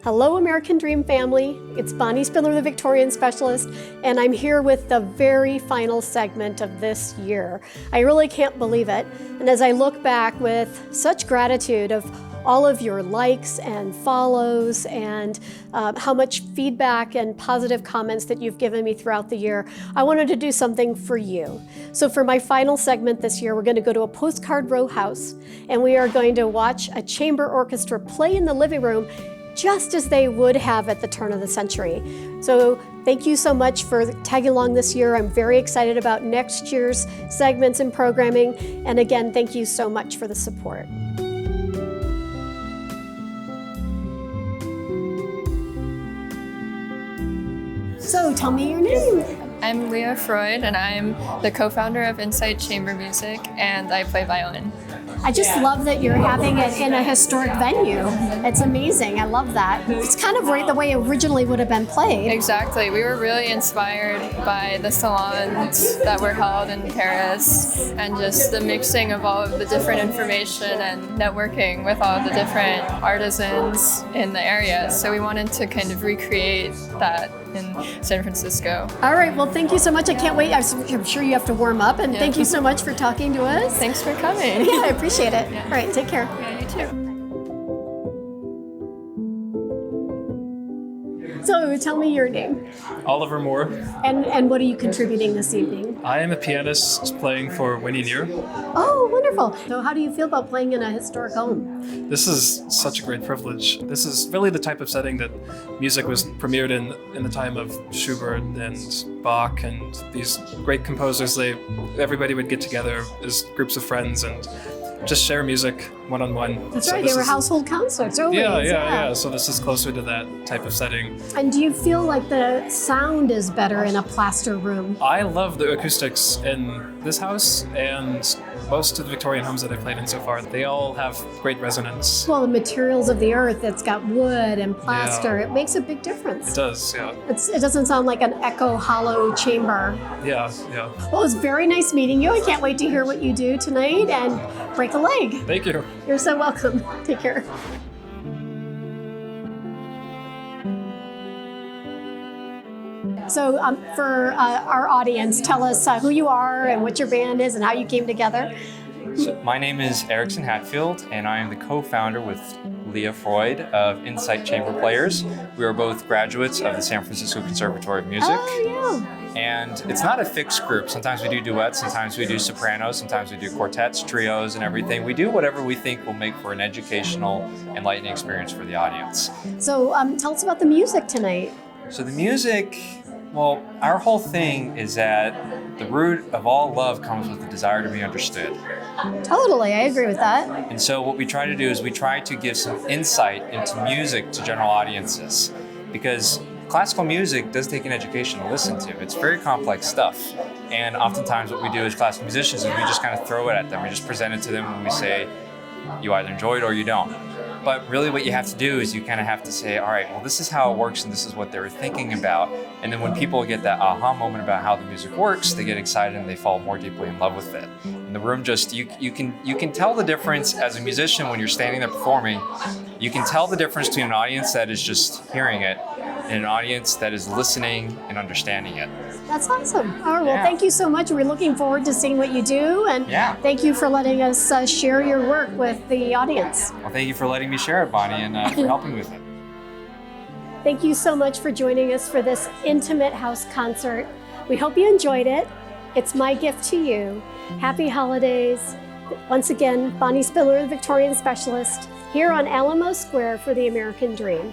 Hello, American Dream family. It's Bonnie Spindler, the Victorian Specialist, and I'm here with the very final segment of this year. I really can't believe it. And as I look back with such gratitude of all of your likes and follows and how much feedback and positive comments that you've given me throughout the year, I wanted to do something for you. So for my final segment this year, we're going to go to a Postcard row house, and we are going to watch a chamber orchestra play in the living room just as they would have at the turn of the century. So thank you so much for tagging along this year. I'm very excited about next year's segments and programming. And again, thank you so much for the support. So tell me your name. I'm Leah Freud, and I'm the co-founder of Insight Chamber Music, and I play violin. I just love that you're having it in a historic venue. It's amazing. I love that. It's kind of right the way it originally would have been played. Exactly. We were really inspired by the salons that were held in Paris and just the mixing of all of the different information and networking with all of the different artisans in the area. So we wanted to kind of recreate that in San Francisco. All right. Well, thank you so much. I can't wait. I'm sure you have to warm up. And thank you so much for talking to us. Thanks for coming. Yeah, I appreciate it. All right. Take care. Yeah, you too. So tell me your name. Oliver Moore. And what are you contributing this evening? I am a pianist playing for Winnie Near. Oh, wonderful. So how do you feel about playing in a historic home? This is such a great privilege. This is really the type of setting that music was premiered in the time of Schubert and Bach and these great composers. Everybody would get together as groups of friends and just share music one-on-one. That's right, they were household concerts always. Yeah. So this is closer to that type of setting. And do you feel like the sound is better in a plaster room? I love the acoustics in this house, and most of the Victorian homes that I've played in so far, they all have great resonance. Well, the materials of the earth, it's got wood and plaster, it makes a big difference. It does, yeah. It doesn't sound like an echo hollow chamber. Yeah. Well, it was very nice meeting you. I can't wait to hear what you do tonight and break a leg. Thank you. You're so welcome. Take care. So for our audience, tell us who you are and what your band is and how you came together. So my name is Erickson Hatfield, and I am the co-founder with Leah Freud of Insight Chamber Players. We are both graduates of the San Francisco Conservatory of Music. Oh, yeah. And it's not a fixed group. Sometimes we do duets, sometimes we do sopranos, sometimes we do quartets, trios, and everything. We do whatever we think will make for an educational, enlightening experience for the audience. So tell us about the music tonight. So the music, well, our whole thing is that the root of all love comes with the desire to be understood. Totally, I agree with that. And so what we try to do is we try to give some insight into music to general audiences, because classical music does take an education to listen to. It's very complex stuff. And oftentimes what we do as classical musicians is we just kind of throw it at them. We just present it to them and we say, you either enjoy it or you don't. But really what you have to do is you kind of have to say, all right, well, this is how it works and this is what they were thinking about. And then when people get that aha moment about how the music works, they get excited and they fall more deeply in love with it. And the room just, you can tell the difference as a musician when you're standing there performing. You can tell the difference between an audience that is just hearing it and an audience that is listening and understanding it. That's awesome. All right, well, thank you so much. We're looking forward to seeing what you do, and thank you for letting us share your work with the audience. Well, thank you for letting me share it, Bonnie, and for helping with it. Thank you so much for joining us for this intimate house concert. We hope you enjoyed it. It's my gift to you. Happy holidays. Once again, Bonnie Spindler, the Victorian Specialist, here on Alamo Square for the American Dream.